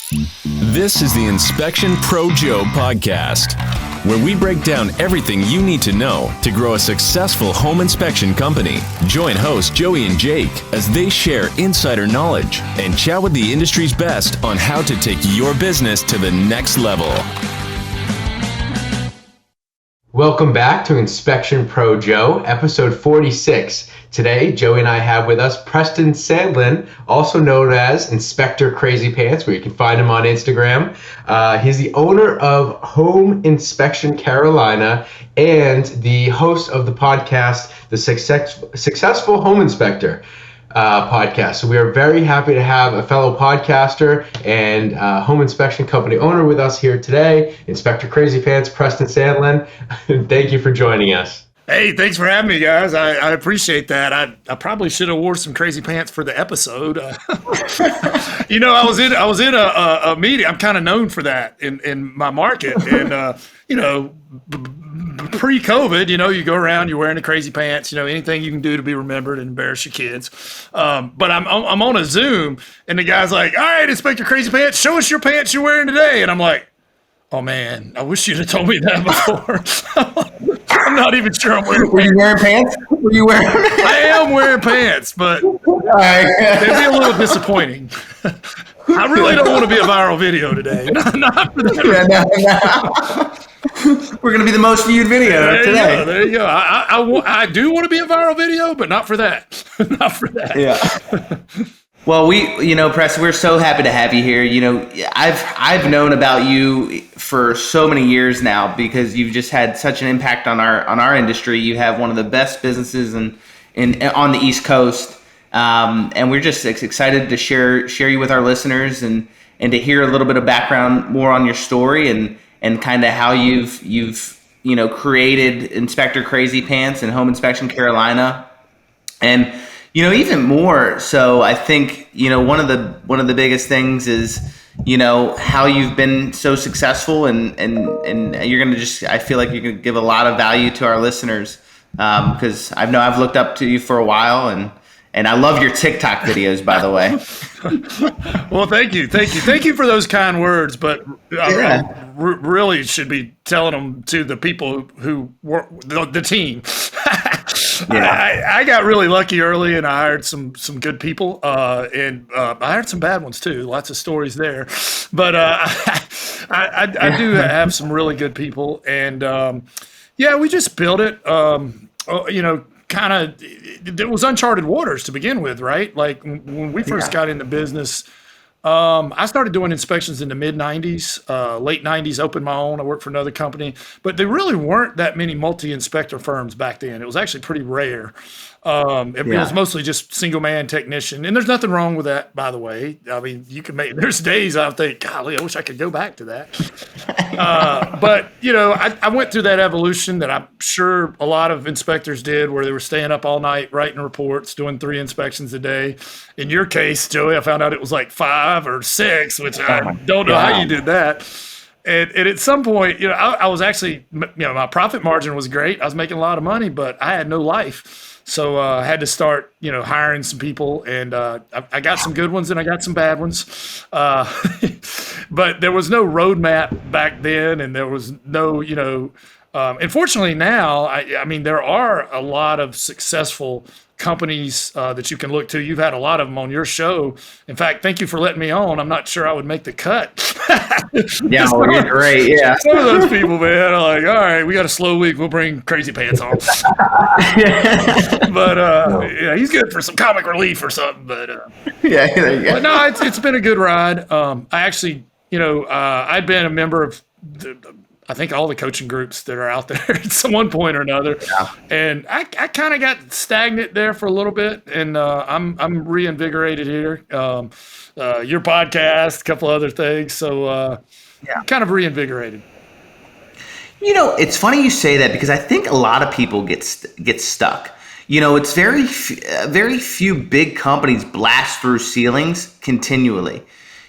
This is the Inspection Pro Joe podcast, where we break down everything you need to know to grow a successful home inspection company. Join hosts Joey and Jake as they share insider knowledge and chat with the industry's best on how to take your business to the next level. Welcome back to Inspection Pro Joe, episode 46. Today, Joey and I have with us Preston Sandlin, also known as Inspector Crazy Pants, where you can find him on Instagram. He's the owner of Home Inspection Carolina and the host of the podcast, the Successful Home Inspector podcast. So we are very happy to have a fellow podcaster and home inspection company owner with us here today, Inspector Crazy Pants, Preston Sandlin. Thank you for joining us. Hey, thanks for having me, guys. I appreciate that. I probably should have wore some crazy pants for the episode. I was in a meeting. I'm kind of known for that in my market, and pre-COVID, you go around, you're wearing the crazy pants. Anything you can do to be remembered and embarrass your kids. But I'm on a Zoom, and the guy's like, "All right, Inspector Crazy Pants, show us your pants you're wearing today." And I'm like, "Oh man, I wish you'd have told me that before." I'm not even sure I'm wearing pants. Were you wearing pants? Were you wearing pants? I am wearing pants, but they'd be a little disappointing. I really don't want to be a viral video today. Not for that. No. We're going to be the most viewed video today. There you go. I do want to be a viral video, but not for that. Not for that. Yeah. Well, Preston, we're so happy to have you here. I've known about you for so many years now because you've just had such an impact on our industry. You have one of the best businesses on the East Coast, and we're just excited to share you with our listeners and to hear a little bit of background more on your story and kind of how you've created Inspector Crazy Pants and Home Inspection Carolina, and even more so, I think, one of the biggest things is, how you've been so successful and you're going to I feel like you can give a lot of value to our listeners, because I've looked up to you for a while and I love your TikTok videos, by the way. Well, thank you for those kind words, but I really should be telling them to the people who work the team. Yeah. I got really lucky early, and I hired some good people, and I hired some bad ones too. Lots of stories there, but I do have some really good people, and we just built it. Kind of, it was uncharted waters to begin with, right? Like when we first got into business, I started doing inspections in the mid-'90s, late 90s, opened my own. I worked for another company, but there really weren't that many multi-inspector firms back then. It was actually pretty rare. It was mostly just single-man technician, and there's nothing wrong with that, by the way. I mean, there's days I think, golly, I wish I could go back to that. But, I went through that evolution that I'm sure a lot of inspectors did, where they were staying up all night, writing reports, doing 3 inspections a day. In your case, Joey, I found out it was like 5 or 6, which I don't know how you did that. And at some point, I was actually, my profit margin was great. I was making a lot of money, but I had no life. So I had to start, hiring some people, and I got some good ones and I got some bad ones. But there was no roadmap back then, and there was no, and fortunately now, I mean, there are a lot of successful companies that you can look to. You've had a lot of them on your show. In fact, thank you for letting me on. I'm not sure I would make the cut. Yeah, well, you're great. Yeah. Some of those people, man, are like, all right, we got a slow week. We'll bring Crazy Pants on. But he's good for some comic relief or something. But but no, it's been a good ride. I actually, I'd been a member of I think all the coaching groups that are out there at some one point or another. Yeah. And I kind of got stagnant there for a little bit, and I'm reinvigorated here. Your podcast, a couple other things. So kind of reinvigorated. It's funny you say that, because I think a lot of people get stuck. It's very few big companies blast through ceilings continually.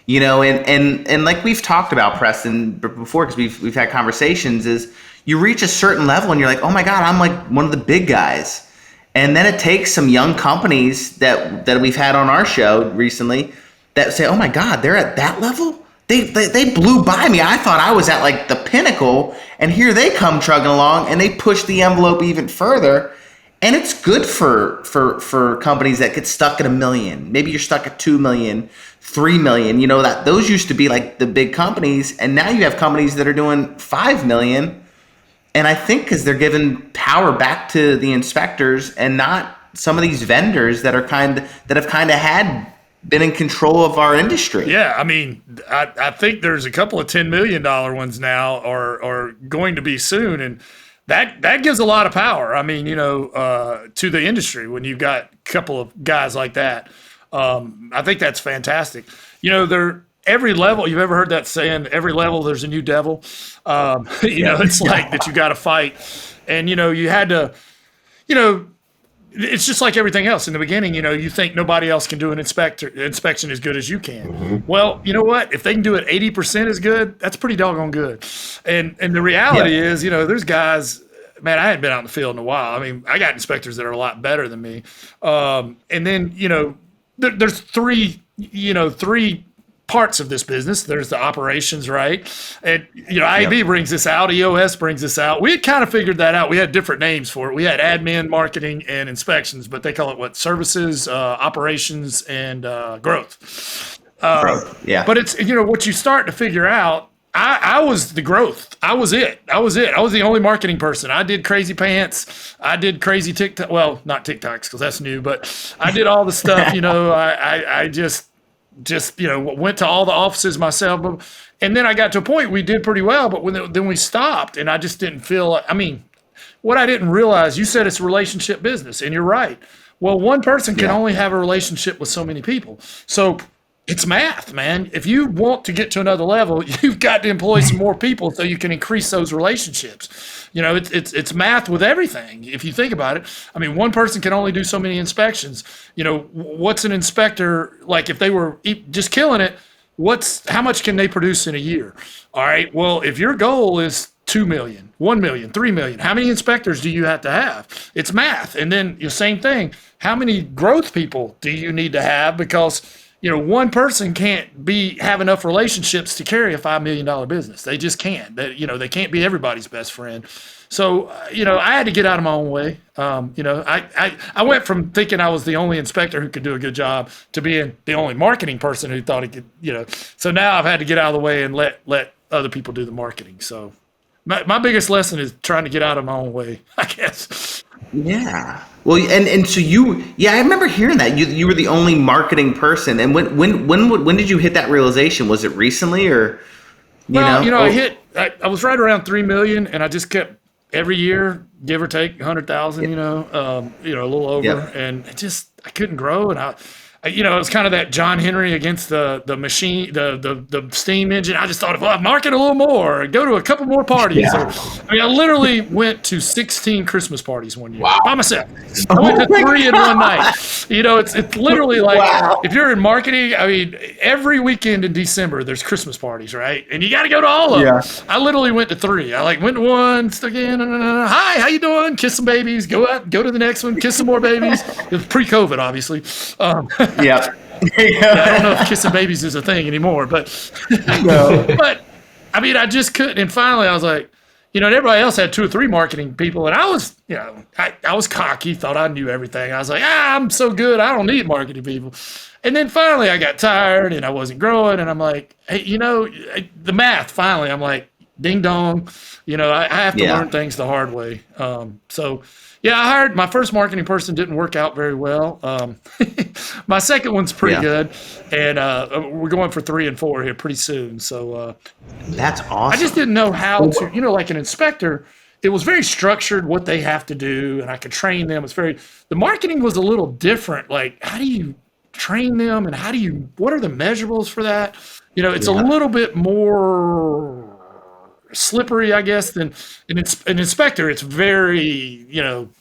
And like we've talked about, Preston, before, because we've had conversations, is you reach a certain level and you're like, oh my God, I'm like one of the big guys. And then it takes some young companies that we've had on our show recently that say, oh my God, they're at that level? they blew by me. I thought I was at like the pinnacle, and here they come trugging along, and they push the envelope even further. And it's good for companies that get stuck at $1 million. Maybe you're stuck at 2 million, 3 million. You know, that those used to be like the big companies, and now you have companies that are doing 5 million. And I think because they're giving power back to the inspectors and not some of these vendors that have been in control of our industry. Yeah, I mean, I think there's a couple of $10 million ones now or going to be soon, and that gives a lot of power. I mean, to the industry when you've got a couple of guys like that. I think that's fantastic. Every level, you've ever heard that saying, every level there's a new devil. It's like that you got to fight. And, you had to, it's just like everything else. In the beginning, you think nobody else can do an inspection as good as you can. Mm-hmm. Well, you know what? If they can do it 80% as good, that's pretty doggone good. And the reality is, there's guys, man, I hadn't been out in the field in a while. I mean, I got inspectors that are a lot better than me. And then, there's three parts of this business. There's the operations, right? And, IAB brings this out. EOS brings this out. We had kind of figured that out. We had different names for it. We had admin, marketing, and inspections, but they call it services, operations, and growth. But it's, what you start to figure out, I was the growth. I was it. I was the only marketing person. I did crazy pants. I did crazy TikTok. Well, not TikToks because that's new, but I did all the stuff, I just went to all the offices myself. And then I got to a point we did pretty well, but then we stopped, and I just didn't feel what I didn't realize, you said it's a relationship business, and you're right. Well, one person can only have a relationship with so many people. So it's math, man. If you want to get to another level, you've got to employ some more people so you can increase those relationships. It's math with everything. If you think about it, one person can only do so many inspections. What's an inspector like? If they were just killing it, how much can they produce in a year? All right. Well, if your goal is 2 million, 1 million, 3 million, how many inspectors do you have to have? It's math. And then the same thing. How many growth people do you need to have? Because one person can't have enough relationships to carry a $5 million business. They just can't. They can't be everybody's best friend. So, I had to get out of my own way. I went from thinking I was the only inspector who could do a good job to being the only marketing person who thought he could, So now I've had to get out of the way and let other people do the marketing. So my biggest lesson is trying to get out of my own way, I guess. Yeah. Well, and so I remember hearing that you were the only marketing person. And when did you hit that realization? Was it recently or? I was right around 3 million, and I just kept every year, give or take 100,000, a little over, and I couldn't grow, and it was kind of that John Henry against the machine, the steam engine. I just thought, I'd market a little more, go to a couple more parties. Yeah. I literally went to 16 Christmas parties one year by myself. I went to 3 in one night. It's literally like if you're in marketing, every weekend in December there's Christmas parties, right? And you got to go to all of them. I literally went to 3. I went to one, stuck in, hi, how you doing? Kiss some babies. Go out, go to the next one, kiss some more babies. It was pre-COVID, obviously. Yeah. I don't know if kissing babies is a thing anymore, but but I just couldn't. And finally, I was like, and everybody else had 2 or 3 marketing people, and I was, I was cocky, thought I knew everything. I was like, I'm so good, I don't need marketing people. And then finally, I got tired, and I wasn't growing, and I'm like, hey, the math. Finally, I'm like, ding dong, I have to learn things the hard way. I hired my first marketing person, didn't work out very well. My second one's pretty good, and we're going for 3 and 4 here pretty soon. So that's awesome. I just didn't know how to, like an inspector, it was very structured what they have to do, and I could train them. The marketing was a little different. Like, how do you train them, and what are the measurables for that? It's a little bit more slippery, I guess, than an inspector. It's very,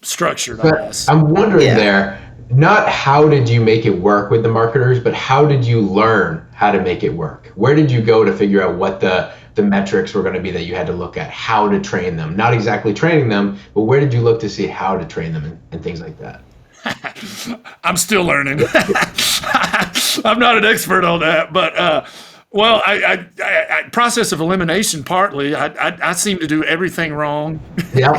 structured, I guess. I'm wondering there, not how did you make it work with the marketers, but how did you learn how to make it work? Where did you go to figure out what the metrics were going to be that you had to look at, how to train them? Not exactly training them, but where did you look to see how to train them and things like that? I'm still learning. I'm not an expert on that, but Well, I process of elimination partly. I seem to do everything wrong. Yeah.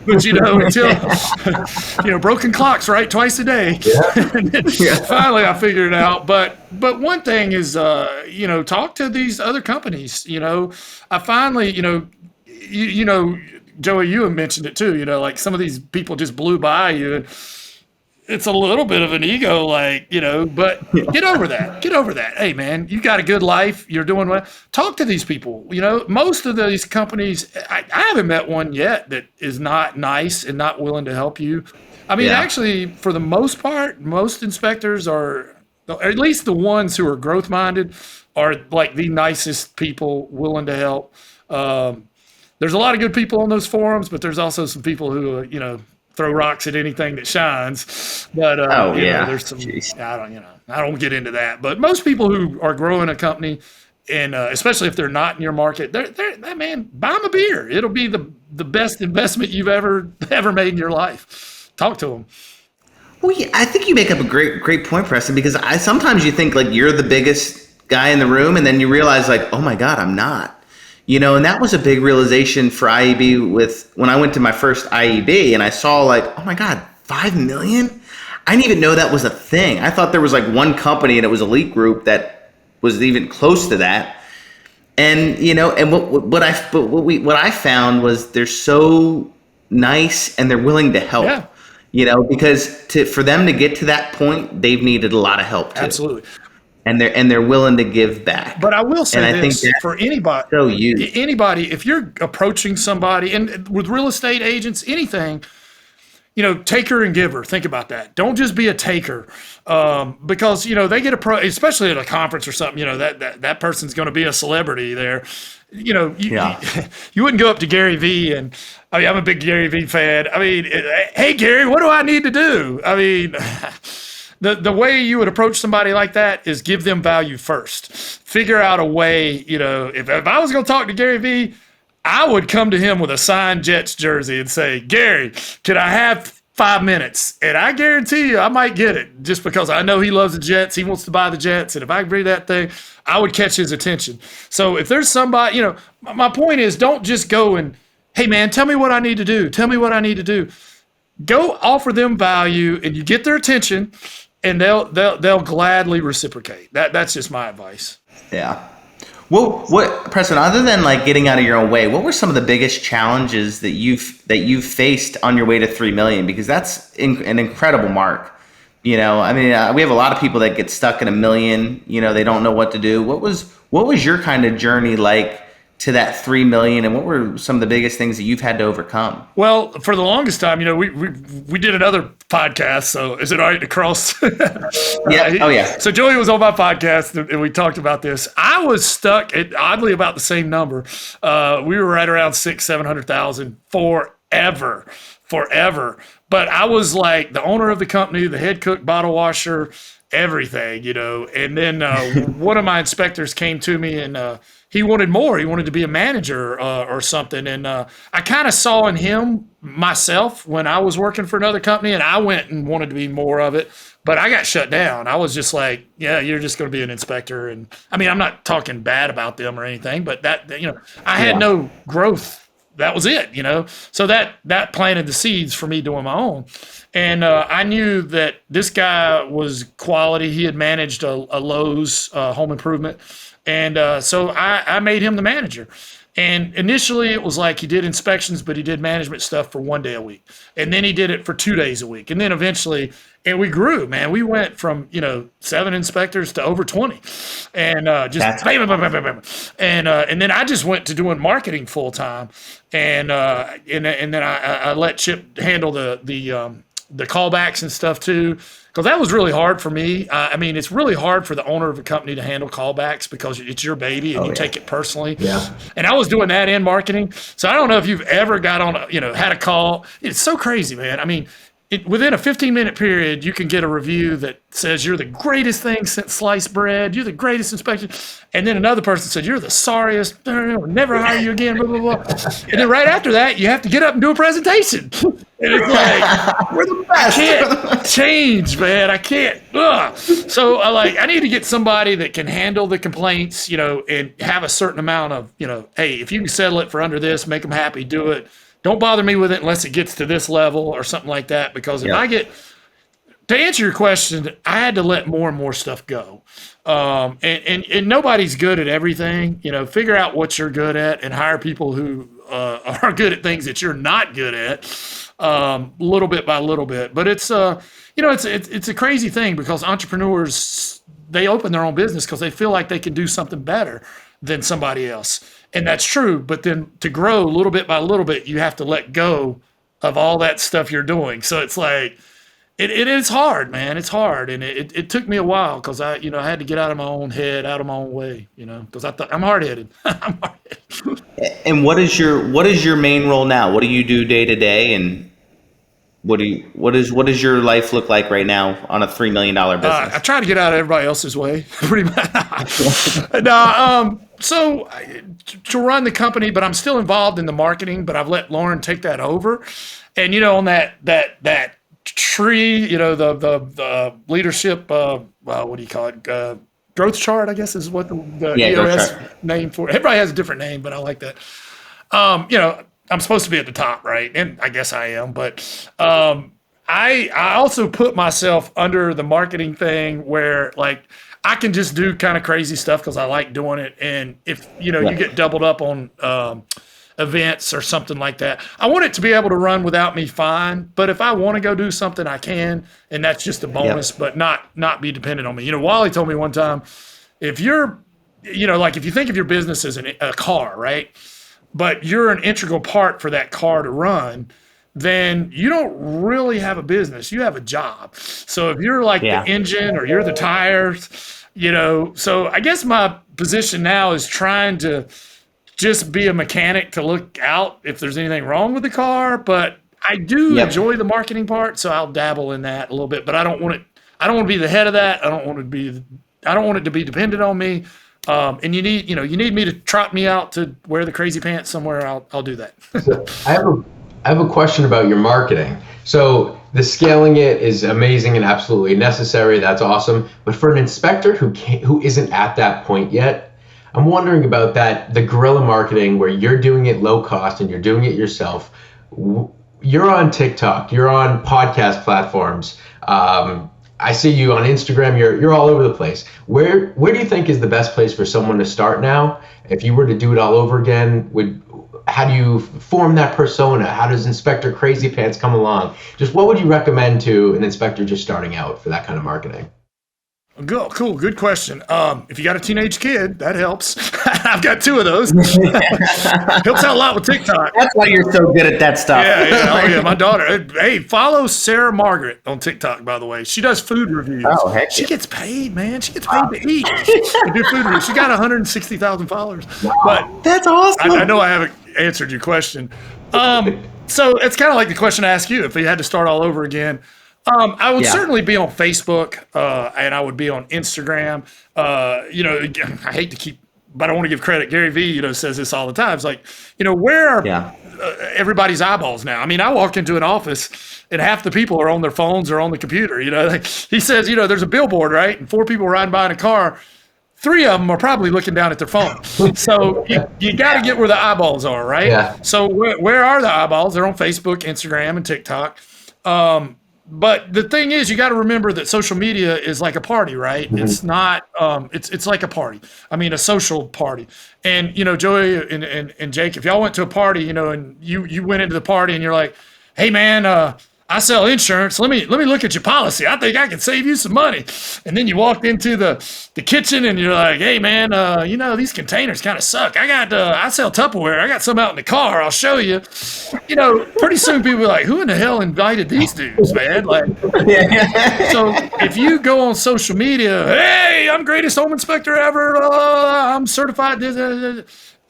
But until broken clocks, right, twice a day. Yeah. And then finally I figured it out. But one thing is, talk to these other companies. I finally, Joey, you have mentioned it too. Like some of these people just blew by you, and it's a little bit of an ego, but get over that. Get over that. Hey, man, you got a good life. You're doing well. Talk to these people. Most of these companies, I haven't met one yet that is not nice and not willing to help you. I mean, actually, for the most part, most inspectors are, or at least the ones who are growth minded, are like the nicest people willing to help. There's a lot of good people on those forums, but there's also some people who, throw rocks at anything that shines. But there's some. I don't get into that. But most people who are growing a company, and especially if they're not in your market, man, buy them a beer. It'll be the best investment you've ever made in your life. Talk to them. Well, yeah, I think you make up a great point, Preston, because sometimes you think like you're the biggest guy in the room, and then you realize like, oh my God, I'm not. And that was a big realization for IEB when I went to my first IEB and I saw like, oh my God, 5 million? I didn't even know that was a thing. I thought there was like one company and it was Elite Group that was even close to that. And, and what I found was they're so nice and they're willing to help, because for them to get to that point, they've needed a lot of help too. Absolutely. And they're willing to give back. But I will say this, for anybody, if you're approaching somebody, and with real estate agents, anything, taker and giver. Think about that. Don't just be a taker, because they get especially at a conference or something. That person's going to be a celebrity there. You wouldn't go up to Gary Vee and I'm a big Gary Vee fan. Hey Gary, what do I need to do? The way you would approach somebody like that is give them value first. Figure out a way, if I was going to talk to Gary Vee, I would come to him with a signed Jets jersey and say, Gary, can I have 5 minutes? And I guarantee you I might get it just because I know he loves the Jets. He wants to buy the Jets. And if I read that thing, I would catch his attention. So if there's somebody, my point is don't just go and, hey, man, tell me what I need to do. Tell me what I need to do. Go offer them value and you get their attention. And they'll gladly reciprocate. That's just my advice. Yeah. Well, Preston, other than like getting out of your own way, what were some of the biggest challenges that you've faced on your way to 3 million? Because that's an incredible mark. We have a lot of people that get stuck in $1 million. They don't know what to do. What was your kind of journey like to that 3 million, and what were some of the biggest things that you've had to overcome? Well, for the longest time, we did another podcast. So is it all right to cross? Yeah. Oh yeah. So Joey was on my podcast and we talked about this. I was stuck at oddly about the same number. We were right around 600,000-700,000 forever. But I was like the owner of the company, the head cook, bottle washer, everything, and then one of my inspectors came to me and he wanted more. He wanted to be a manager or something. And I kind of saw in him myself when I was working for another company, and I went and wanted to be more of it. But I got shut down. I was just like, yeah, you're just going to be an inspector. And I'm not talking bad about them or anything, but I had no growth. That was it, So that planted the seeds for me doing my own. And I knew that this guy was quality. He had managed a Lowe's home improvement. And so I made him the manager. And initially it was like he did inspections, but he did management stuff for 1 day a week. And then he did it for 2 days a week. And then eventually, and we grew, man. We went from, 7 inspectors to over 20. And just bam, bam, bam, bam, bam. And then I just went to doing marketing full time. And then I let Chip handle the callbacks and stuff too. Because that was really hard for me. It's really hard for the owner of a company to handle callbacks because it's your baby and you take it personally. Yeah. And I was doing that in marketing. So I don't know if you've ever got on, had a call. It's so crazy, man. within a 15-minute period, you can get a review that says you're the greatest thing since sliced bread. You're the greatest inspection. And then another person said, you're the sorriest. I'll never hire you again, blah, blah, blah. And then right after that, you have to get up and do a presentation. And it's like, we're the best. I can't change, man. I can't. Ugh. So I need to get somebody that can handle the complaints, and have a certain amount of, hey, if you can settle it for under this, make them happy, do it. Don't bother me with it unless it gets to this level or something like that. Because if to answer your question, I had to let more and more stuff go. And nobody's good at everything. Figure out what you're good at and hire people who are good at things that you're not good at, little bit by little bit. But it's a crazy thing because entrepreneurs, they open their own business because they feel like they can do something better than somebody else. And that's true, but then to grow little bit by little bit, you have to let go of all that stuff you're doing. So it's like, it is hard, man. It's hard. And it took me a while because I had to get out of my own head, out of my own way, because I thought I'm hard-headed. I'm hard-headed. And what is your main role now? What do you do day to day? And what does your life look like right now on a $3 million business? I try to get out of everybody else's way, pretty much. So to run the company, but I'm still involved in the marketing, but I've let Lauren take that over. And, on that tree, the leadership, what do you call it? Growth chart, I guess is what the EOS name for it. Everybody has a different name, but I like that. I'm supposed to be at the top, right? And I guess I am, but I also put myself under the marketing thing where I can just do kind of crazy stuff because I like doing it. And if, you get doubled up on events or something like that, I want it to be able to run without me fine. But if I want to go do something, I can. And that's just a bonus, but not be dependent on me. Wally told me one time, if you're, if you think of your business as a car, right? But you're an integral part for that car to run, then you don't really have a business. You have a job. So if you're the engine or you're the tires, so I guess my position now is trying to just be a mechanic to look out if there's anything wrong with the car. But I do enjoy the marketing part, so I'll dabble in that a little bit. But I don't want to be the head of that. I don't want it to be dependent on me. And you need me to trot me out to wear the crazy pants somewhere. I'll do that. So I have a question about your marketing. So the scaling it is amazing and absolutely necessary. That's awesome. But for an inspector who isn't at that point yet, I'm wondering about the guerrilla marketing where you're doing it low cost and you're doing it yourself. You're on TikTok. You're on podcast platforms. I see you on Instagram. You're all over the place. Where do you think is the best place for someone to start now? If you were to do it all over again, how do you form that persona? How does Inspector Crazy Pants come along? Just what would you recommend to an inspector just starting out for that kind of marketing? Cool. Good question. If you got a teenage kid, that helps. I've got 2 of those. Helps out a lot with TikTok. That's why you're so good at that stuff. Yeah. Oh, yeah. My daughter. Hey, follow Sarah Margaret on TikTok, by the way. She does food reviews. Oh, heck. She gets paid, man. She gets paid to eat. To do food reviews. She got 160,000 followers. Wow. But that's awesome. I know I haven't answered your question. So it's kind of like the question I asked you. If you had to start all over again, I would certainly be on Facebook, and I would be on Instagram. I hate to keep, but I want to give credit. Gary Vee, says this all the time. It's like, where are everybody's eyeballs now? I mean, I walk into an office and half the people are on their phones or on the computer. He says, there's a billboard, right? And 4 people riding by in a car. 3 of them are probably looking down at their phone. So you got to get where the eyeballs are, right? Yeah. So where are the eyeballs? They're on Facebook, Instagram, and TikTok. But the thing is, you got to remember that social media is like a party, right? Mm-hmm. It's not. It's like a party. I mean, a social party. And Joey and Jake, if y'all went to a party, and you went into the party and you're like, "Hey, man, I sell insurance. Let me look at your policy. I think I can save you some money." And then you walked into the kitchen and you're like, "Hey, man, these containers kind of suck. I sell Tupperware. I got some out in the car. I'll show you." Pretty soon people are like, "Who in the hell invited these dudes, man?" So if you go on social media, hey, I'm greatest home inspector ever. I'm certified.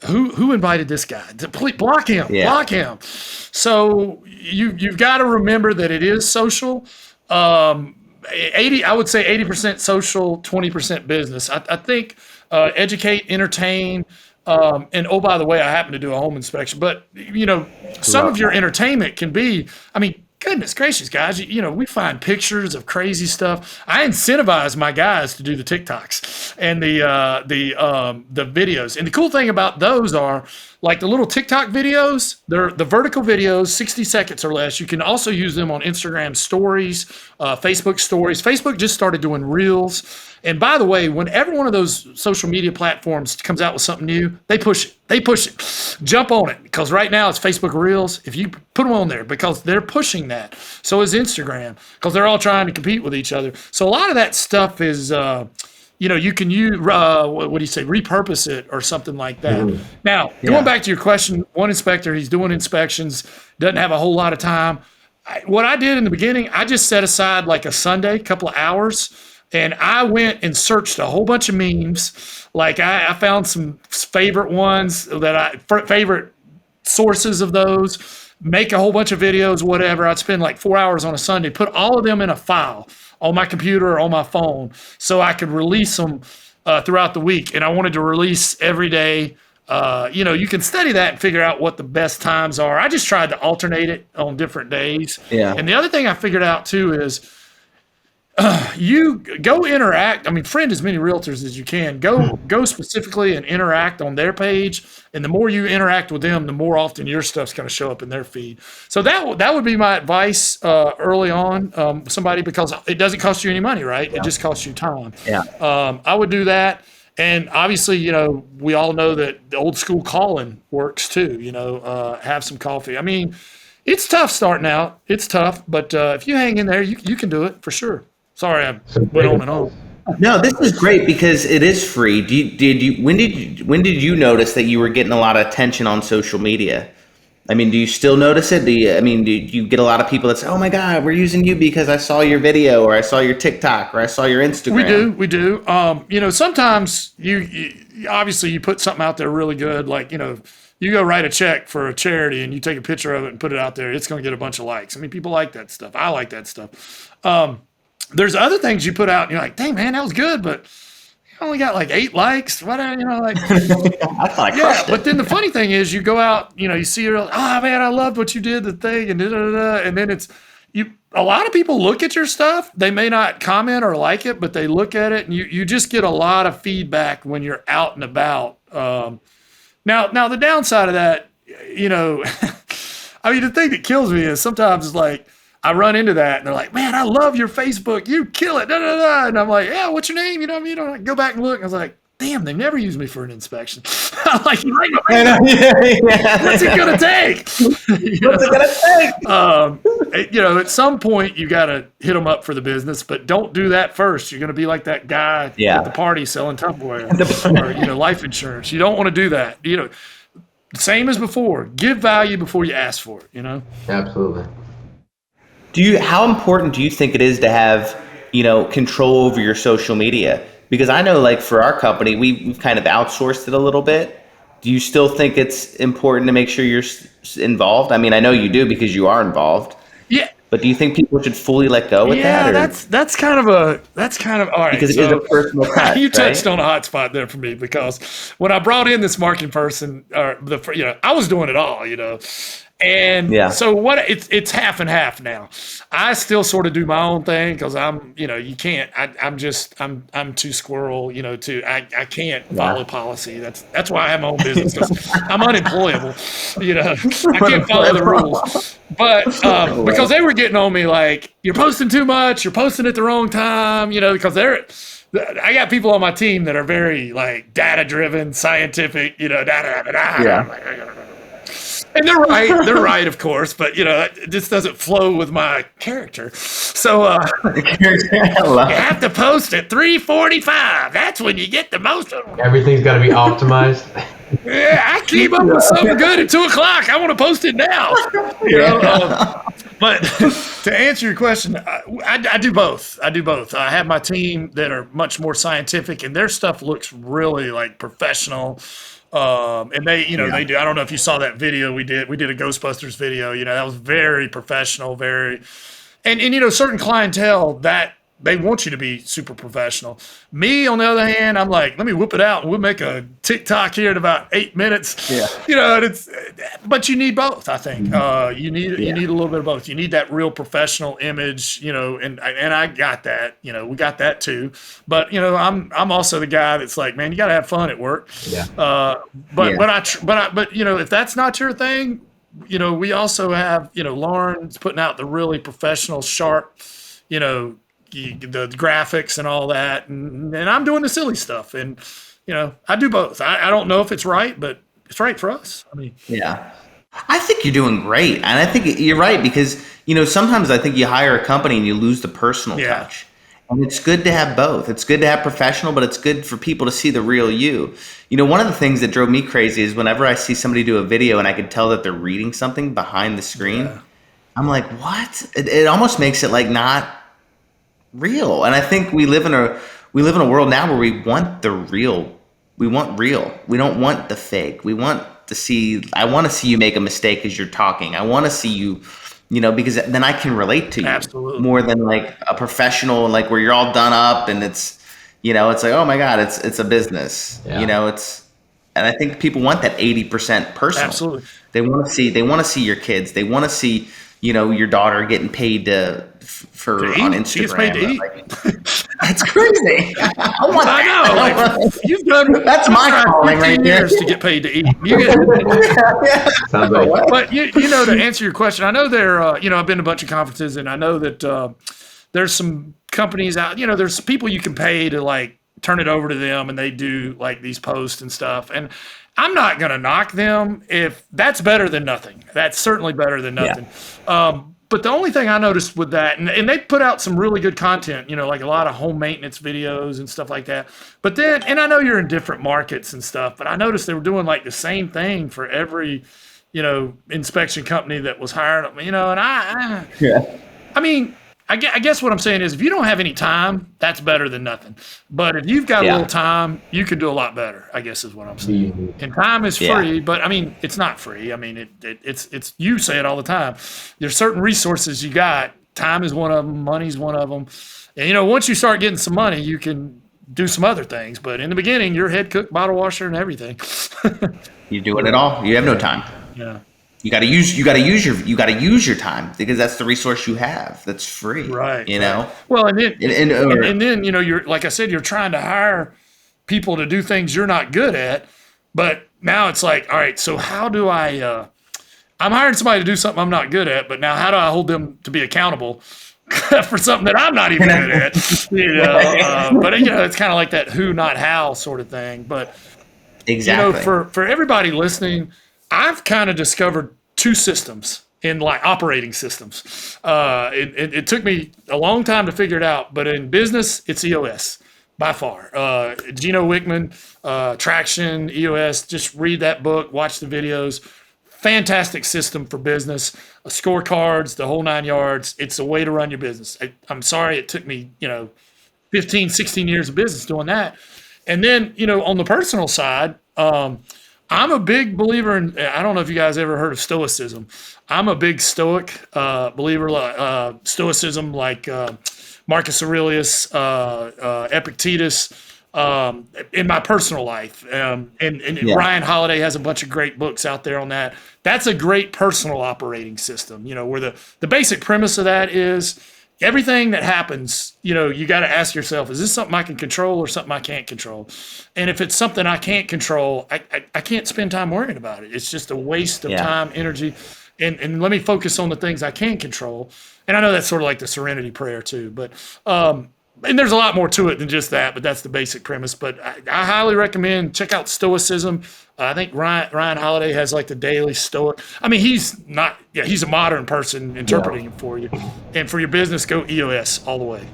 Who invited this guy? Please block him. Yeah. Block him. So you've got to remember that it is social. 80, I would say 80% social, 20% business. I think educate, entertain, and oh, by the way, I happen to do a home inspection. But some of your entertainment can be. I mean, goodness gracious, guys! We find pictures of crazy stuff. I incentivize my guys to do the TikToks and the videos. And the cool thing about those are, like, the little TikTok videos. They're the vertical videos, 60 seconds or less. You can also use them on Instagram stories, Facebook stories. Facebook just started doing Reels. And by the way, whenever one of those social media platforms comes out with something new, they push it. They push it. Jump on it, because right now it's Facebook Reels. If you put them on there, because they're pushing that. So is Instagram, because they're all trying to compete with each other. So a lot of that stuff is, you can use, what do you say, repurpose it or something like that. Mm-hmm. Now, going back to your question, one inspector, he's doing inspections, doesn't have a whole lot of time. What I did in the beginning, I just set aside like a Sunday, couple of hours, and I went and searched a whole bunch of memes. Like I found some favorite ones favorite sources of those, make a whole bunch of videos, whatever. I'd spend like 4 hours on a Sunday, put all of them in a file on my computer or on my phone so I could release them throughout the week. And I wanted to release every day. You can study that and figure out what the best times are. I just tried to alternate it on different days. Yeah. And the other thing I figured out too is, you go interact. I mean, friend as many realtors as you can. Go specifically and interact on their page. And the more you interact with them, the more often your stuff's going to show up in their feed. So that would be my advice early on. Somebody, because it doesn't cost you any money, right? Yeah. It just costs you time. Yeah. I would do that. And obviously, we all know that the old school calling works too. Have some coffee. I mean, it's tough starting out. It's tough, but if you hang in there, you can do it for sure. Sorry, I went on and on. No, this is great because it is free. When did you notice that you were getting a lot of attention on social media? I mean, do you still notice it? Do you get a lot of people that say, "Oh my God, we're using you because I saw your video, or I saw your TikTok, or I saw your Instagram"? We do. Sometimes you obviously you put something out there really good, like you go write a check for a charity and you take a picture of it and put it out there. It's going to get a bunch of likes. I mean, people like that stuff. I like that stuff. There's other things you put out and you're like, dang, man, that was good, but you only got like 8 likes. What, like, yeah. But then the funny thing is you go out, you see it, oh man, I loved what you did, the thing, and and then a lot of people look at your stuff. They may not comment or like it, but they look at it, and you just get a lot of feedback when you're out and about. Now the downside of that, I mean, the thing that kills me is sometimes it's like, I run into that and they're like, man, I love your Facebook. You kill it. And I'm like, yeah, what's your name? I go back and look. And I was like, damn, they never used me for an inspection. I'm like, what's it going to take? At some point you got to hit them up for the business, but don't do that first. You're going to be like that guy at the party selling Tupperware or, life insurance. You don't want to do that. Same as before, give value before you ask for it, Absolutely. How important do you think it is to have, control over your social media? Because I know, like, for our company, we've kind of outsourced it a little bit. Do you still think it's important to make sure you're involved? I mean, I know you do because you are involved. Yeah. But do you think people should fully let go with that? Yeah, that's kind of all right. Because it is a personal touch, you touched on a hot spot there for me, because when I brought in this marketing person, I was doing it all, And so it's half and half now. I still sort of do my own thing because I'm, you can't, I'm too squirrel, I can't follow policy. That's why I have my own business, because I'm unemployable, I can't follow the rules. But because they were getting on me like, you're posting too much, you're posting at the wrong time, because I got people on my team that are very like data driven, scientific, And they're right, of course, but it just doesn't flow with my character. So you have to post at 3:45. That's when you get the most of them. Everything's got to be optimized. Yeah, I keep up with something good at 2:00. I want to post it now. But to answer your question, I do both. I have my team that are much more scientific, and their stuff looks really like professional. And they, they do. I don't know if you saw that video we did. We did a Ghostbusters video. That was very professional, and certain clientele that they want you to be super professional. Me, on the other hand, I'm like, let me whip it out and we'll make a TikTok here in about 8 minutes. Yeah. But you need both, I think. You need a little bit of both. You need that real professional image, and I got that. We got that too. But I'm also the guy that's like, man, you got to have fun at work. Yeah. But if that's not your thing, we also have Lauren's putting out the really professional, sharp, the graphics and all that, and I'm doing the silly stuff, and I do both. I don't know if it's right, but it's right for us. I think you're doing great, and I think you're right, because sometimes I think you hire a company and you lose the personal touch, and it's good to have both. It's good to have professional, but it's good for people to see the real you. One of the things that drove me crazy is whenever I see somebody do a video and I could tell that they're reading something behind the screen, I'm like, what? It almost makes it like not real. And I think we live in a world now where we want the real. We want real. We don't want the fake. We want to see. I want to see you make a mistake as you're talking. I want to see you, because then I can relate to you. Absolutely. More than like a professional, like where you're all done up and it's like, oh my God, it's a business. And I think people want that 80% personal. Absolutely. They want to see your kids. They want to see your daughter getting paid on Instagram. She gets paid to eat. That's crazy. I know. Like, you've done. That's my calling right there. Years to get paid to eat. Sounds like. But to answer your question, I know I've been to a bunch of conferences, and I know that there's some companies out. There's people you can pay to like turn it over to them, and they do like these posts and stuff. And I'm not going to knock them if that's better than nothing. That's certainly better than nothing. Yeah. But the only thing I noticed with that, and they put out some really good content, like a lot of home maintenance videos and stuff like that. But then, and I know you're in different markets and stuff, but I noticed they were doing like the same thing for every, inspection company that was hiring them, and I guess what I'm saying is if you don't have any time, that's better than nothing. But if you've got a little time, you could do a lot better, I guess is what I'm saying. Mm-hmm. And time is free, but it's not free. It's you say it all the time. There's certain resources you got. Time is one of them. Money's one of them. And, once you start getting some money, you can do some other things. But in the beginning, you're head cook, bottle washer, and everything. You're doing it all. You have no time. Yeah. You got to use your time because that's the resource you have. That's free. Right. Well, and then you're like I said, you're trying to hire people to do things you're not good at, but now it's like, all right, so how do I'm hiring somebody to do something I'm not good at, but now how do I hold them to be accountable for something that I'm not even good at? But it's kind of like that who, not how sort of thing. But exactly. For everybody listening, I've kind of discovered two systems in like operating systems. It took me a long time to figure it out, but in business, it's EOS by far. Gino Wickman, Traction, EOS, just read that book, watch the videos. Fantastic system for business, scorecards, the whole 9 yards. It's a way to run your business. I'm sorry it took me, 15, 16 years of business doing that. And then, on the personal side, I'm a big believer in, I don't know if you guys ever heard of Stoicism. I'm a big Stoic believer, Stoicism like Marcus Aurelius, Epictetus, in my personal life. And Ryan Holiday has a bunch of great books out there on that. That's a great personal operating system, where the basic premise of that is everything that happens, you got to ask yourself, is this something I can control or something I can't control? And if it's something I can't control, I can't spend time worrying about it. It's just a waste of time, energy. And let me focus on the things I can control. And I know that's sort of like the serenity prayer too, but, and there's a lot more to it than just that, but that's the basic premise. But I highly recommend check out Stoicism. I think Ryan Holiday has like the Daily Stoic. He's a modern person interpreting it for you. And for your business, go EOS all the way.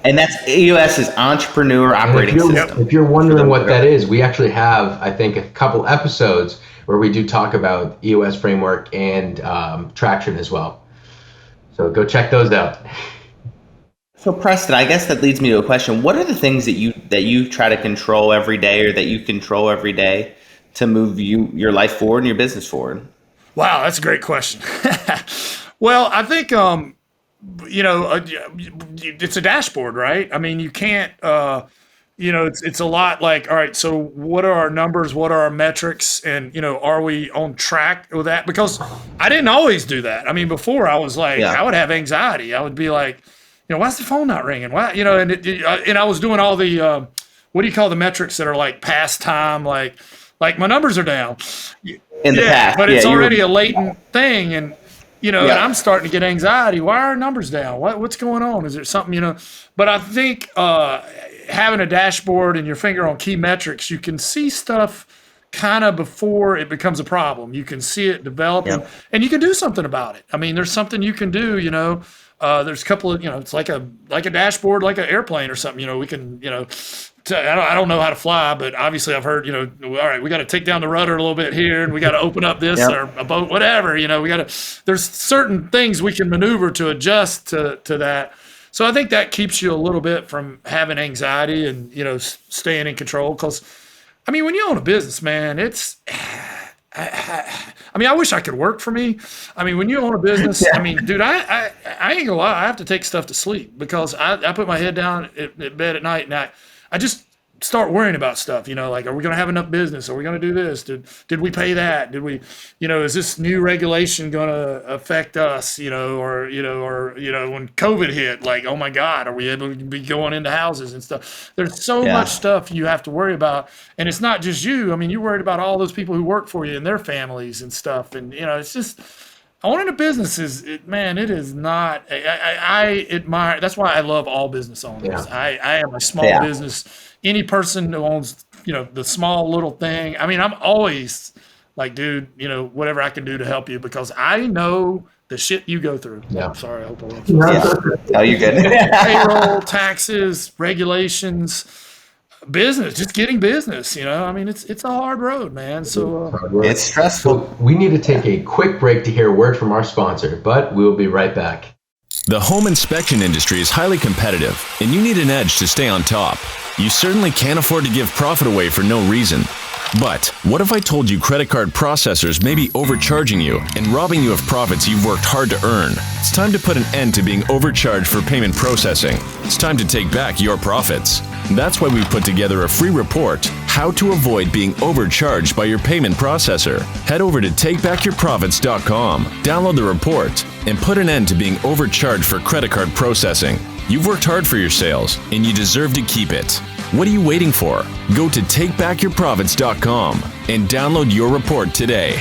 And that's EOS is Entrepreneur Operating System. If you're wondering what that is, we actually have, I think, a couple episodes where we do talk about EOS framework and Traction as well. So go check those out. So Preston, I guess that leads me to a question. What are the things that you try to control every day, or that you control every day, to move your life forward and your business forward? Wow, that's a great question. Well, I think it's a dashboard, right? I mean, you can't it's a lot like, all right, so what are our numbers? What are our metrics? And, are we on track with that? Because I didn't always do that. I mean, before I was like, I would have anxiety. I would be like, why's the phone not ringing? Why, and I was doing all the, what do you call the metrics that are like past time? Like my numbers are down in the past, but it's already a latent thing. And, and I'm starting to get anxiety. Why are our numbers down? What's going on? Is there something, but I think, having a dashboard and your finger on key metrics, you can see stuff kind of before it becomes a problem. You can see it developing, and you can do something about it. I mean, there's something you can do, there's a couple of, it's like a dashboard, like an airplane or something, we can, I don't know how to fly, but obviously I've heard, all right, we got to take down the rudder a little bit here, and we got to open up this or a boat, whatever, there's certain things we can maneuver to adjust to that. So I think that keeps you a little bit from having anxiety and, staying in control. Because, I mean, when you own a business, man, I wish I could work for me. I mean, when you own a business, I mean, dude, I ain't gonna lie, I have to take stuff to sleep, because I put my head down at bed at night, and I just start worrying about stuff, like, are we going to have enough business? Are we going to do this? Did we pay that? Did we, is this new regulation going to affect us, or when COVID hit, like, oh my God, are we able to be going into houses and stuff? There's so much stuff you have to worry about. And it's not just you. I mean, you're worried about all those people who work for you and their families and stuff. And, it's just, owning a business it is not, I admire, that's why I love all business owners. I am a small business. Any person who owns, the small little thing. I mean, I'm always like, dude, whatever I can do to help you, because I know the shit you go through. Yeah. I'm sorry, I hope I won't. No, you're good. Payroll, taxes, regulations, business, just getting business. I mean, it's a hard road, man. So it's stressful. So we need to take a quick break to hear a word from our sponsor, but we will be right back. The home inspection industry is highly competitive, and you need an edge to stay on top. You certainly can't afford to give profit away for no reason. But what if I told you credit card processors may be overcharging you and robbing you of profits you've worked hard to earn? It's time to put an end to being overcharged for payment processing. It's time to take back your profits. That's why we've put together a free report, How to Avoid Being Overcharged by Your Payment Processor. Head over to takebackyourprofits.com, download the report, and put an end to being overcharged for credit card processing. You've worked hard for your sales, and you deserve to keep it. What are you waiting for? Go to takebackyourprofits.com and download your report today.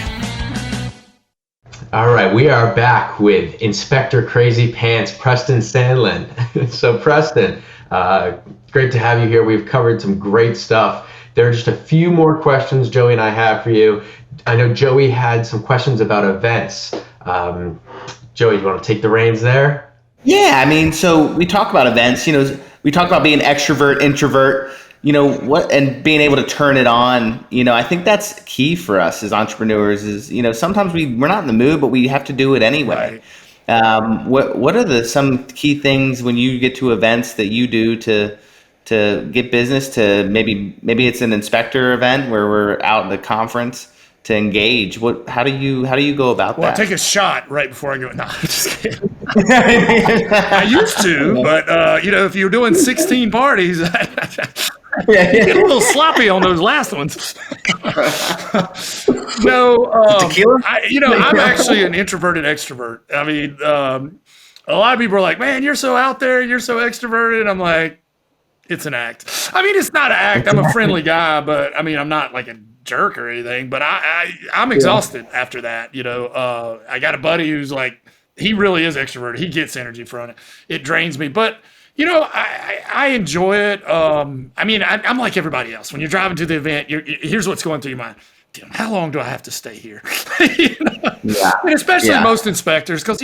All right, we are back with Inspector Crazy Pants, Preston Sandlin. So Preston, great to have you here. We've covered some great stuff. There are just a few more questions Joey and I have for you. I know Joey had some questions about events. Joey, you want to take the reins there? Yeah, I mean, so we talk about events, we talk about being extrovert, introvert, and being able to turn it on. I think that's key for us as entrepreneurs is, sometimes we're not in the mood, but we have to do it anyway. Right. What are some key things when you get to events that you do to get business, to maybe it's an inspector event where we're out at the conference to engage? How do you go about that? Well, I take a shot right before I go. No, I'm just kidding. I used to, but if you're doing 16 parties, you get a little sloppy on those last ones. No, tequila. I'm actually an introverted extrovert. I mean, a lot of people are like, "Man, you're so out there, you're so extroverted." I'm like, it's an act. I mean, it's not an act. I'm a friendly guy, but I mean, I'm not like a jerk or anything. But I'm exhausted after that. I got a buddy who's like, he really is extroverted. He gets energy from it. It drains me, but I enjoy it. I mean, I'm like everybody else. When you're driving to the event, here's what's going through your mind. Damn, how long do I have to stay here? And especially most inspectors, because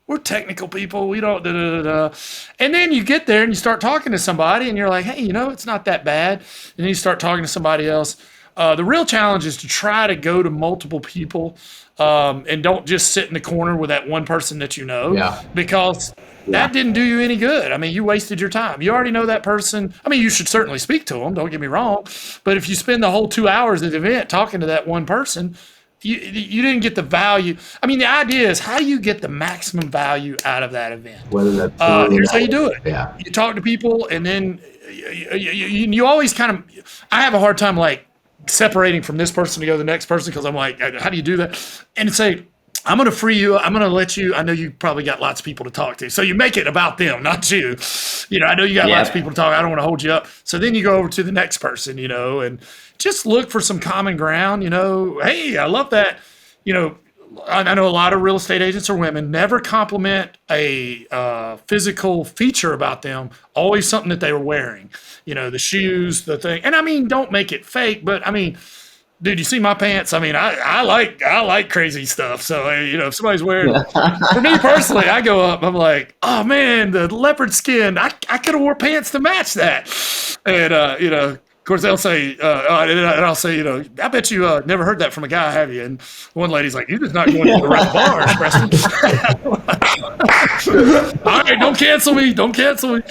we're technical people. We don't And then you get there and you start talking to somebody, and you're like, hey, it's not that bad. And then you start talking to somebody else. The real challenge is to try to go to multiple people, and don't just sit in the corner with that one person that you know, because that didn't do you any good. I mean, you wasted your time. You already know that person. I mean, you should certainly speak to them, don't get me wrong. But if you spend the whole 2 hours of the event talking to that one person, you didn't get the value. I mean, the idea is, how do you get the maximum value out of that event? Whether that's Here's how you do it. Yeah. You talk to people, and then you always kind of, I have a hard time like separating from this person to go to the next person, because I'm like, how do you do that? And say, I'm going to free you. I'm going to let you. I know you probably got lots of people to talk to. So you make it about them, not you. I know you got lots of people to talk. I don't want to hold you up. So then you go over to the next person, and just look for some common ground. Hey, I love that. I know a lot of real estate agents are women. Never compliment a physical feature about them. Always something that they were wearing. The shoes, the thing. And I mean, don't make it fake, but I mean, dude, you see my pants? I mean, I like crazy stuff. So, if somebody's wearing, for me personally, I go up, I'm like, oh man, the leopard skin, I could have wore pants to match that. And, of course they'll say, and I'll say, I bet you never heard that from a guy, have you? And one lady's like, you're just not going to the right bars, Preston. All right, don't cancel me. Don't cancel me.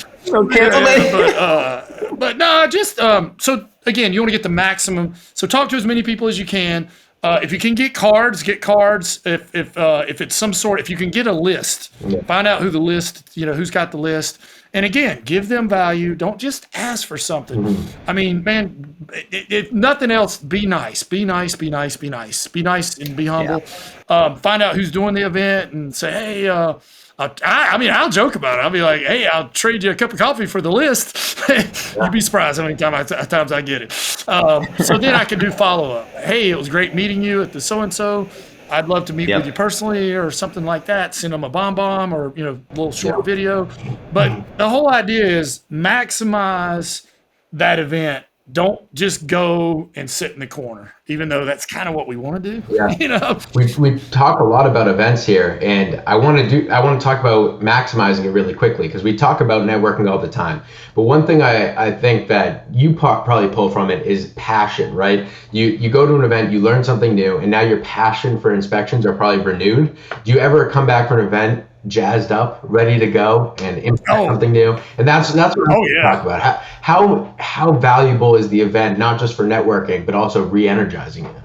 But no, just, so again, you want to get the maximum. So talk to as many people as you can. If you can get cards, get cards. If it's some sort, if you can get a list, find out who the list, who's got the list. And again, give them value. Don't just ask for something. I mean, man, if nothing else, be nice. Be nice, be nice, be nice. Be nice and be humble. Find out who's doing the event and say, hey, I'll joke about it. I'll be like, hey, I'll trade you a cup of coffee for the list. You'd be surprised how many times I get it. So then I can do follow-up. Hey, it was great meeting you at the so-and-so. I'd love to meet with you personally or something like that. Send them a bomb or, a little short video. But the whole idea is maximize that event. Don't just go and sit in the corner, even though that's kind of what we want to do. Yeah. We talk a lot about events here, and I want to talk about maximizing it really quickly, because we talk about networking all the time. But one thing I think that you probably pull from it is passion, right? You go to an event, you learn something new, and now your passion for inspections are probably renewed. Do you ever come back from an event jazzed up, ready to go and impact something new? And that's what I talk about. How valuable is the event, not just for networking, but also re-energizing it?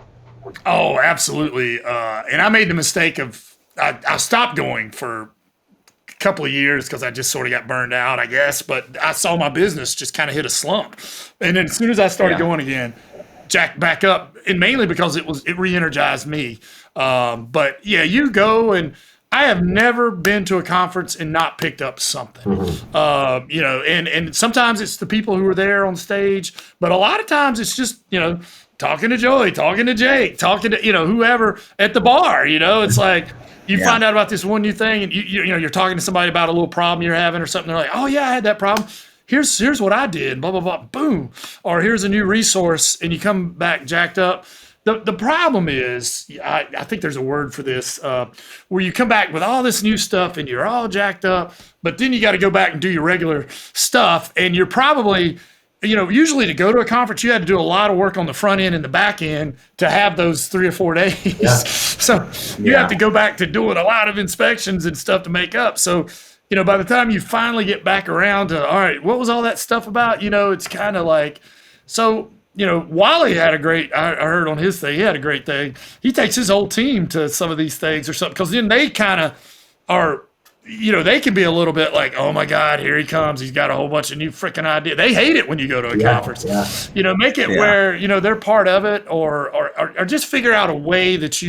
Oh, absolutely. And I made the mistake of, I stopped going for a couple of years because I just sort of got burned out, I guess. But I saw my business just kind of hit a slump. And then as soon as I started going again, jacked back up, and mainly because it re-energized me. But yeah, you go, and I have never been to a conference and not picked up something. And sometimes it's the people who are there on stage, but a lot of times it's just, talking to Joey, talking to Jake, talking to, whoever at the bar. It's like you find out about this one new thing, and you're talking to somebody about a little problem you're having or something. They're like, oh yeah, I had that problem. Here's what I did, blah, blah, blah, boom. Or here's a new resource, and you come back jacked up. The problem is, I think there's a word for this, where you come back with all this new stuff and you're all jacked up, but then you got to go back and do your regular stuff. And you're probably, usually to go to a conference, you had to do a lot of work on the front end and the back end to have those 3 or 4 days. Yeah. So you have to go back to doing a lot of inspections and stuff to make up. So, by the time you finally get back around to, all right, what was all that stuff about? It's kind of like, so, Wally had I heard on his thing, he had a great thing. He takes his whole team to some of these things or something, because then they kind of are, they can be a little bit like, oh my God, here he comes. He's got a whole bunch of new freaking ideas. They hate it when you go to a conference. Yeah. Make it where, they're part of it, or just figure out a way that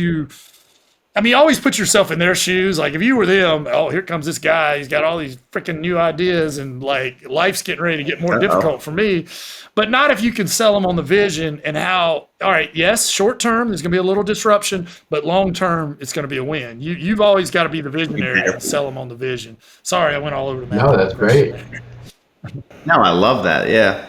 always put yourself in their shoes. Like if you were them, oh, here comes this guy. He's got all these freaking new ideas, and like life's getting ready to get more difficult for me. But not if you can sell them on the vision and how, all right, yes, short term, there's going to be a little disruption, but long term, it's going to be a win. You've always got to be the visionary and sell them on the vision. Sorry, I went all over the map. No, that's great. No, I love that. Yeah.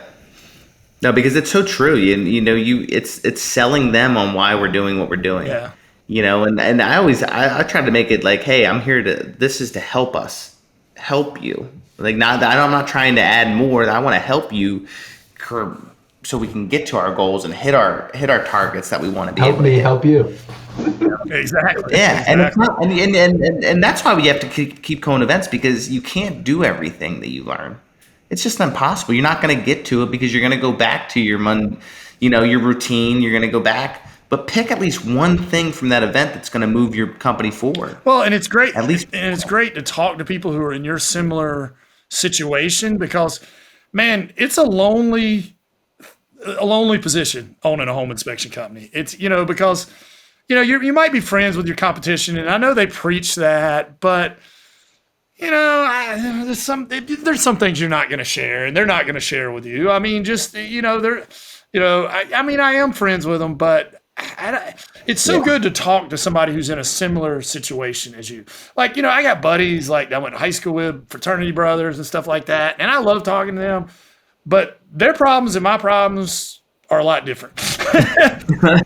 No, because it's so true. It's selling them on why we're doing what we're doing. Yeah. And I try to make it like, hey, I'm here this is to help help you. Like, I'm not trying to add more. I want to help you so we can get to our goals and hit our targets that we want to be Help able me to hit. help you. Exactly. Yeah, exactly. and it's not, and that's why we have to keep going events, because you can't do everything that you learn. It's just impossible. You're not going to get to it because you're going to go back to your your routine. You're going to go back, but pick at least one thing from that event that's going to move your company forward. Well, and it's great. At least, and it's great to talk to people who are in your similar situation, because, man, it's a lonely position owning a home inspection company. It's, because, you might be friends with your competition, and I know they preach that, but there's some things you're not going to share, and they're not going to share with you. I mean, just I am friends with them, but it's so good to talk to somebody who's in a similar situation as you. Like, I got buddies like I went to high school with, fraternity brothers and stuff like that, and I love talking to them. But their problems and my problems are a lot different. And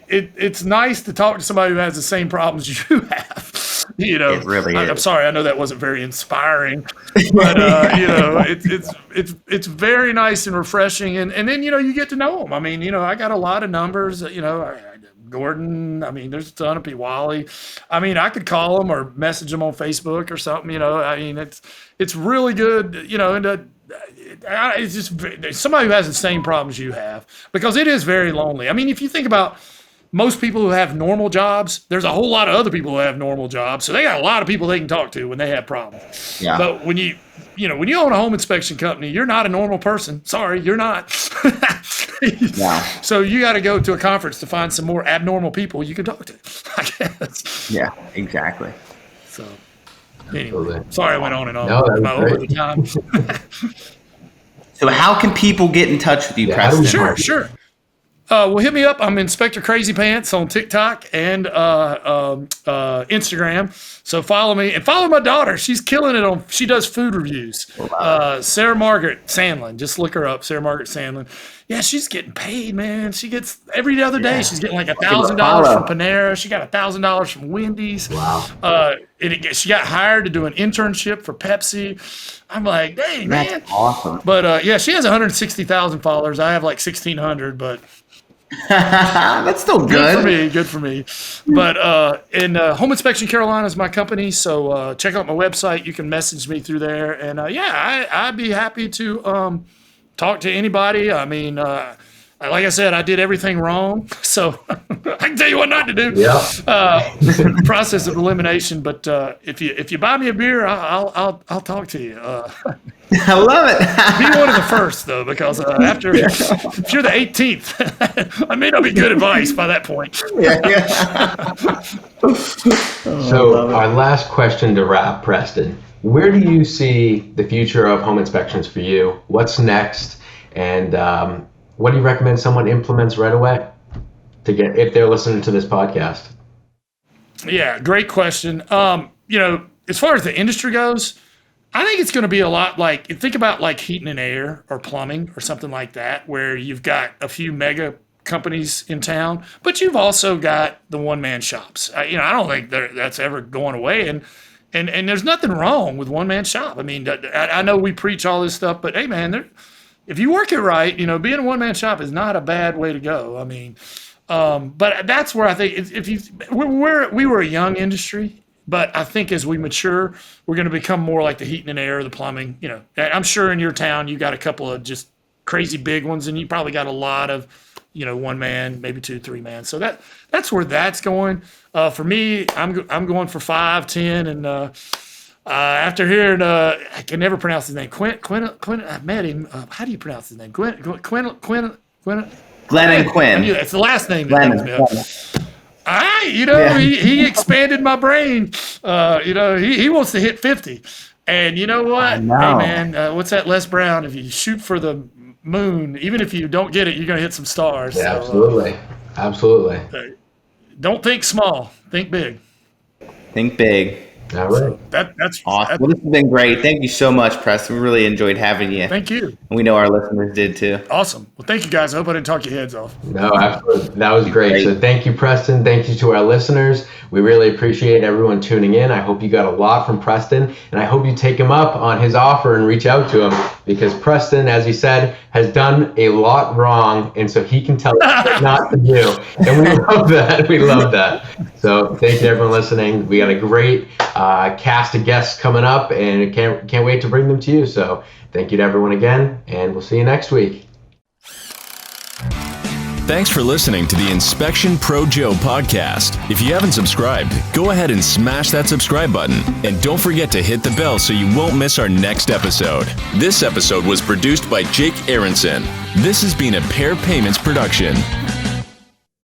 it's nice to talk to somebody who has the same problems you have. It really is. I'm sorry, I know that wasn't very inspiring, but it's very nice and refreshing, and then you get to know them. I mean, I got a lot of numbers. Gordon. There's a ton of people. Wally. I could call them or message them on Facebook or something. It's really good. And it's just somebody who has the same problems you have, because it is very lonely. If you think about most people who have normal jobs, there's a whole lot of other people who have normal jobs, so they got a lot of people they can talk to when they have problems. Yeah. But when you own a home inspection company, you're not a normal person. Sorry, you're not. Yeah. So you got to go to a conference to find some more abnormal people you can talk to, I guess. Yeah, exactly. So anyway, sorry I went on and on. No, Am I over the time? So how can people get in touch with you, Preston? Sure. Well, hit me up. I'm Inspector Crazy Pants on TikTok and Instagram. So follow me and follow my daughter. She's killing it she does food reviews. Wow. Sarah Margaret Sandlin. Just look her up, Sarah Margaret Sandlin. Yeah, she's getting paid, man. She gets every other day. She's getting like $1,000 from Panera. She got $1,000 from Wendy's. Wow. She got hired to do an internship for Pepsi. I'm like, dang, man. That's awesome. But she has 160,000 followers. I have like 1,600, but that's still good. Good for me. But Home Inspection Carolina is my company, so check out my website. You can message me through there, and I'd be happy to talk to anybody. Like I said, I did everything wrong, so I can tell you what not to do. Yeah. Process of elimination. But if you buy me a beer, I'll talk to you. I love it. Be one of the first, though, because if you're the 18th, I may not be good advice by that point. So our last question to wrap, Preston. Where do you see the future of home inspections for you? What's next? And what do you recommend someone implements right away if they're listening to this podcast? Yeah, great question. As far as the industry goes, I think it's going to be a lot like, think about like heating and air or plumbing or something like that, where you've got a few mega companies in town, but you've also got the one-man shops. I don't think that's ever going away. And there's nothing wrong with one-man shop. I know we preach all this stuff, but hey, man, if you work it right, being a one-man shop is not a bad way to go. But that's where I think we were a young industry. But I think as we mature, we're going to become more like the heating and air, the plumbing. I'm sure in your town you got a couple of just crazy big ones, and you probably got a lot of, one man, maybe 2, 3 man. So that's where that's going. For me, I'm going for 5, 10, and after hearing I can never pronounce his name. Quint. I met him. How do you pronounce his name? Quint. Glenn and Quinn. I knew that's the last name. Yeah. He expanded my brain. He wants to hit 50. And you know what? Hey, man, what's that, Les Brown? If you shoot for the moon, even if you don't get it, you're going to hit some stars. Yeah, so, absolutely. Don't think small. Think big. Think big. All right. So that's awesome. Well, this has been great. Thank you so much, Preston. We really enjoyed having you. Thank you. And we know our listeners did too. Awesome. Well, thank you, guys. I hope I didn't talk your heads off. No, absolutely. That was great. So thank you, Preston. Thank you to our listeners. We really appreciate everyone tuning in. I hope you got a lot from Preston, and I hope you take him up on his offer and reach out to him, because Preston, as he said, has done a lot wrong, and so he can tell us not to do. And we love that. We love that. So thank you to everyone listening. We got a great cast of guests coming up, and can't wait to bring them to you. So thank you to everyone again, and we'll see you next week. Thanks for listening to the Inspection Pro Joe podcast. If you haven't subscribed, go ahead and smash that subscribe button. And don't forget to hit the bell so you won't miss our next episode. This episode was produced by Jake Aronson. This has been a Pair Payments production.